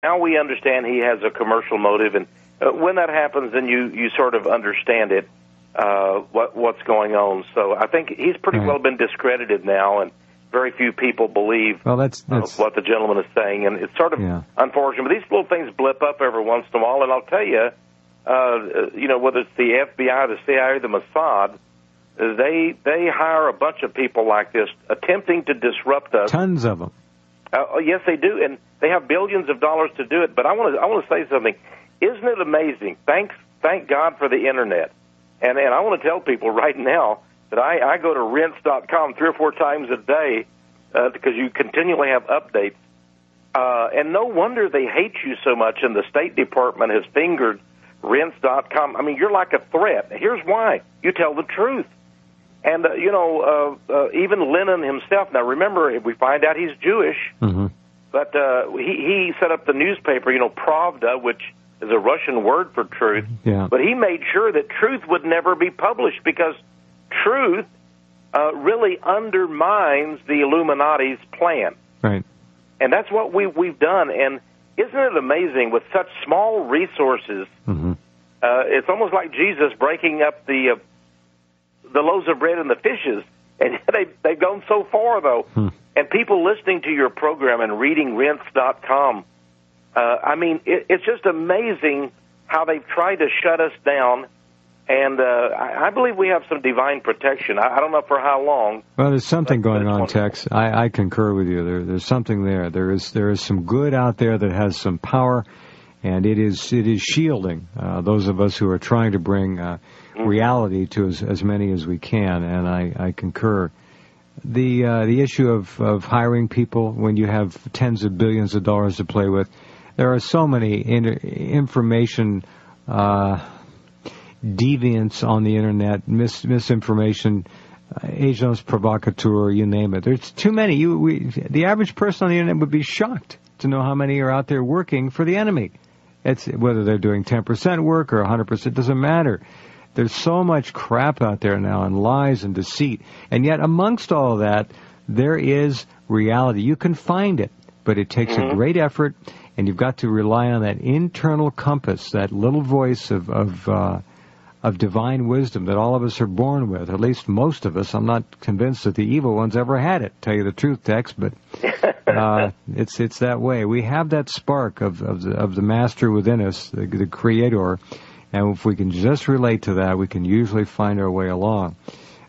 Now we understand he has a commercial motive, and when that happens, then you sort of understand it, what's going on. So I think he's pretty well been discredited now, and very few people believe that's what the gentleman is saying, and it's sort of unfortunate. But these little things blip up every once in a while, and I'll tell you, whether it's the FBI, the CIA, the Mossad, they hire a bunch of people like this attempting to disrupt us. Tons of them. Yes, they do, and they have billions of dollars to do it. But I want to say something. Isn't it amazing? Thank God for the internet, and I want to tell people right now that I go to Rense.com 3 or 4 times a day because you continually have updates, and no wonder they hate you so much. And the State Department has fingered Rense.com. I mean, you're like a threat. Here's why: you tell the truth. And, even Lenin himself, now remember, we find out he's Jewish, but he set up the newspaper, Pravda, which is a Russian word for truth, but he made sure that truth would never be published because truth really undermines the Illuminati's plan. Right. And that's what we've done. And isn't it amazing, with such small resources, it's almost like Jesus breaking up the loaves of bread and the fishes, and they've gone so far, though. And people listening to your program and reading Rense.com, it's just amazing how they've tried to shut us down, and I believe we have some divine protection. I don't know for how long. Well, there's something going on, Texe. I concur with you. There's something there. There is some good out there that has some power, and it is shielding those of us who are trying to bring reality to as many as we can, and I concur. The issue of hiring people when you have tens of billions of dollars to play with, there are so many information deviants on the internet, misinformation, agents provocateur, you name it. There's too many. The average person on the internet would be shocked to know how many are out there working for the enemy. It's whether they're doing 10% work or 100%, doesn't matter. There's so much crap out there now, and lies and deceit. And yet amongst all of that, there is reality. You can find it, but it takes a great effort, and you've got to rely on that internal compass, that little voice of divine wisdom that all of us are born with, at least most of us. I'm not convinced that the evil ones ever had it, tell you the truth, Texe, but it's that way. We have that spark of the master within us, the creator, and if we can just relate to that, we can usually find our way along.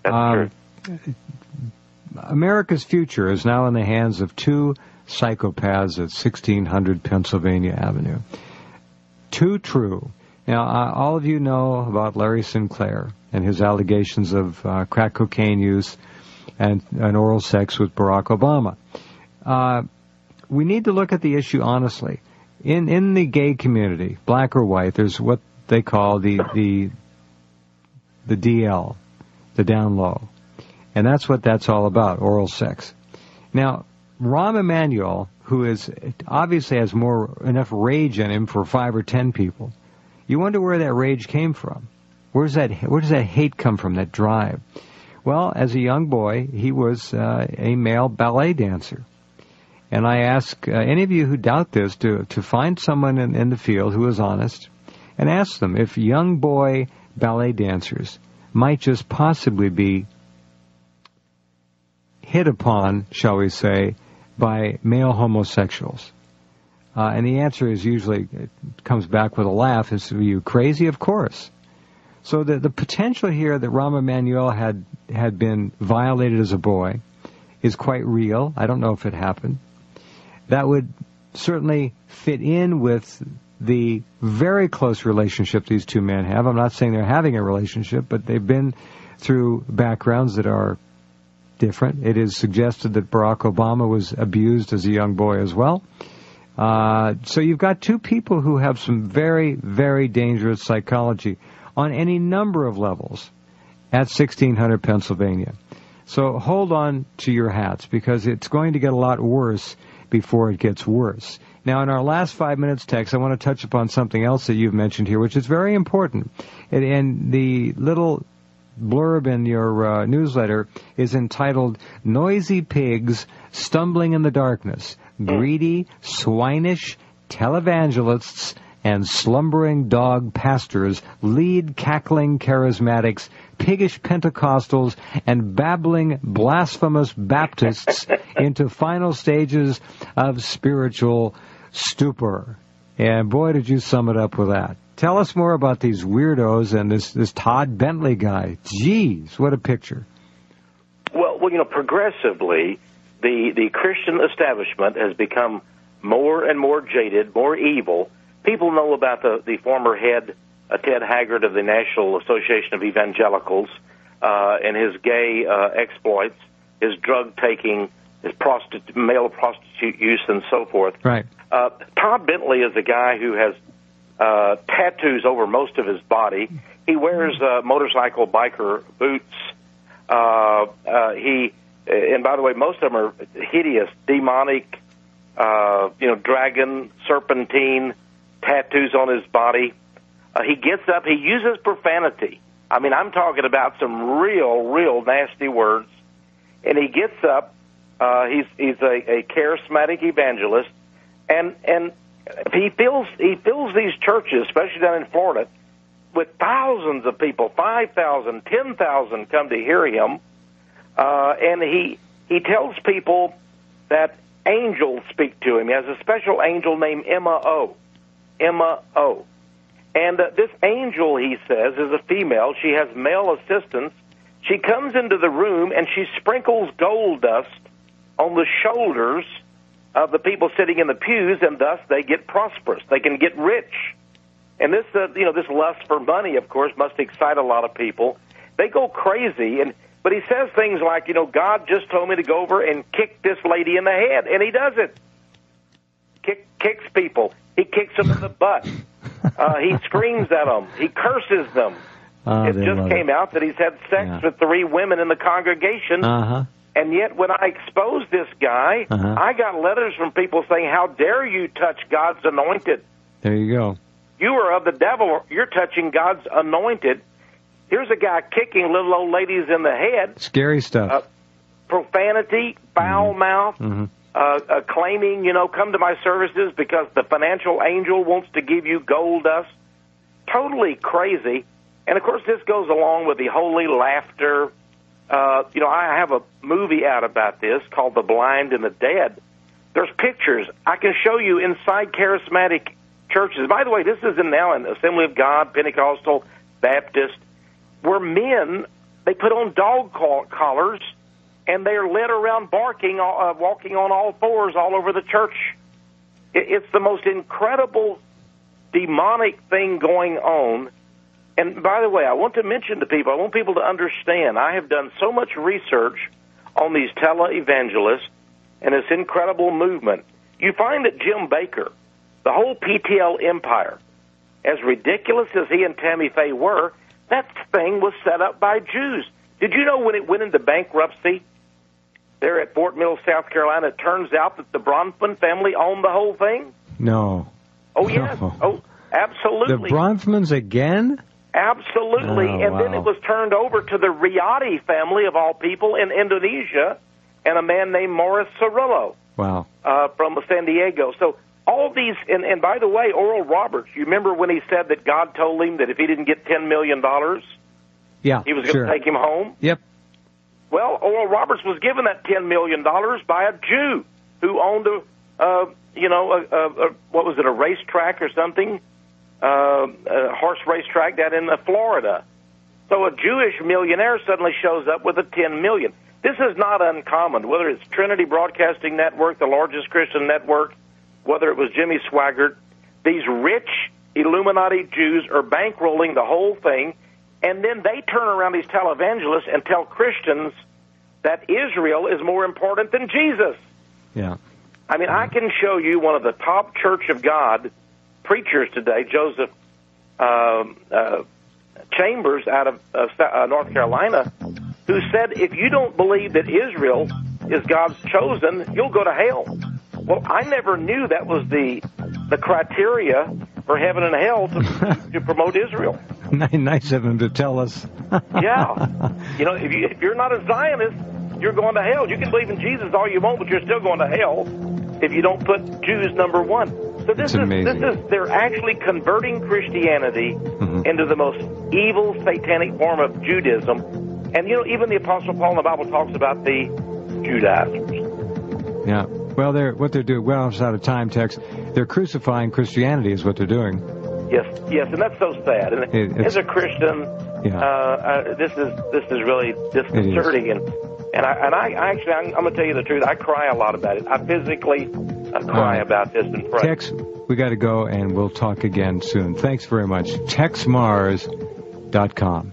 That's true. America's future is now in the hands of 2 psychopaths at 1600 Pennsylvania Avenue. Too true. Now, all of you know about Larry Sinclair and his allegations of crack cocaine use and oral sex with Barack Obama. We need to look at the issue honestly. In the gay community, black or white, there's what they call the DL, the down low. And that's all about, oral sex. Now, Rahm Emanuel, who obviously has enough rage in him for 5 or 10 people, you wonder where that rage came from. Where does that hate come from, that drive? Well, as a young boy, he was a male ballet dancer. And I ask any of you who doubt this to find someone in the field who is honest and ask them if young boy ballet dancers might just possibly be hit upon, shall we say, by male homosexuals. And the answer is usually, it comes back with a laugh, is, are you crazy? Of course. So the potential here that Rahm Emanuel had been violated as a boy is quite real. I don't know if it happened. That would certainly fit in with the very close relationship these two men have. I'm not saying they're having a relationship, but they've been through backgrounds that are different. It is suggested that Barack Obama was abused as a young boy as well. So you've got 2 people who have some very, very dangerous psychology on any number of levels at 1600 Pennsylvania. So hold on to your hats, because it's going to get a lot worse before it gets worse. Now, in our last 5 minutes, Texe, I want to touch upon something else that you've mentioned here, which is very important. And the little blurb in your newsletter is entitled, Noisy Pigs Stumbling in the Darkness. Greedy, swinish televangelists and slumbering dog pastors lead cackling charismatics, piggish Pentecostals, and babbling blasphemous Baptists into final stages of spiritual stupor. And boy, did you sum it up with that. Tell us more about these weirdos and this Todd Bentley guy. Jeez, what a picture. Well, progressively, the Christian establishment has become more and more jaded, more evil. People know about the former head, Ted Haggard of the National Association of Evangelicals, and his gay exploits, his drug-taking, his male prostitute use, and so forth. Right. Todd Bentley is a guy who has tattoos over most of his body. He wears motorcycle biker boots. And by the way, most of them are hideous, demonic, dragon, serpentine tattoos on his body. He gets up, he uses profanity. I mean, I'm talking about some real nasty words. And he gets up, he's a charismatic evangelist, and he fills these churches, especially down in Florida, with thousands of people, 5,000, 10,000 come to hear him. And he tells people that angels speak to him. He has a special angel named Emma O. And this angel, he says, is a female. She has male assistants. She comes into the room and she sprinkles gold dust on the shoulders of the people sitting in the pews, and thus they get prosperous. They can get rich. And this, this lust for money, of course, must excite a lot of people. They go crazy, but he says things like, God just told me to go over and kick this lady in the head, and he does it. Kicks people. He kicks them in the butt. He screams at them. He curses them. It just came out that he's had sex with 3 women in the congregation. And yet when I exposed this guy, I got letters from people saying, how dare you touch God's anointed? There you go. You are of the devil. You're touching God's anointed. Here's a guy kicking little old ladies in the head. Scary stuff. Profanity, foul mouth, claiming, come to my services because the financial angel wants to give you gold dust. Totally crazy. And, of course, this goes along with the holy laughter. I have a movie out about this called The Blind and the Dead. There's pictures. I can show you inside charismatic churches. By the way, this is now an Assembly of God, Pentecostal, Baptist, where men, they put on dog collars, and they're led around walking on all fours all over the church. It's the most incredible demonic thing going on. And by the way, I want to mention to people, I want people to understand, I have done so much research on these televangelists and this incredible movement. You find that Jim Baker, the whole PTL empire, as ridiculous as he and Tammy Faye were, that thing was set up by Jews. Did you know when it went into bankruptcy there at Fort Mill, South Carolina, it turns out that the Bronfman family owned the whole thing? No. Oh, yes. No. Oh, absolutely. The Bronfmans again? Absolutely. Then it was turned over to the Riyadi family, of all people, in Indonesia, and a man named Morris Cirillo. Wow. From San Diego. So all these, and by the way, Oral Roberts, you remember when he said that God told him that if he didn't get $10 million, he was going to take him home? Yep. Well, Oral Roberts was given that $10 million by a Jew who owned what was it, a racetrack or something? A horse racetrack down in Florida. So a Jewish millionaire suddenly shows up with a $10 million. This is not uncommon, whether it's Trinity Broadcasting Network, the largest Christian network, whether it was Jimmy Swaggart. These rich Illuminati Jews are bankrolling the whole thing, and then they turn around these televangelists and tell Christians that Israel is more important than Jesus. Yeah. I mean, I can show you one of the top Church of God preachers today, Joseph Chambers out of North Carolina, who said, if you don't believe that Israel is God's chosen, you'll go to hell. Well, I never knew that was the criteria for heaven and hell to promote Israel. Nice of him to tell us. Yeah. If you're not a Zionist, you're going to hell. You can believe in Jesus all you want, but you're still going to hell if you don't put Jews number one. So this it's amazing. they're actually converting Christianity into the most evil, satanic form of Judaism. And, even the Apostle Paul in the Bible talks about the Judaizers. Yeah. Well, what they're doing, well, I'm out of time, Texe. They're crucifying Christianity is what they're doing. Yes, and that's so sad. And as a Christian, this is really disconcerting. And I actually, I'm going to tell you the truth. I cry a lot about it. I physically cry about this and pray. Texe, we got to go, and we'll talk again soon. Thanks very much. TexeMars.com.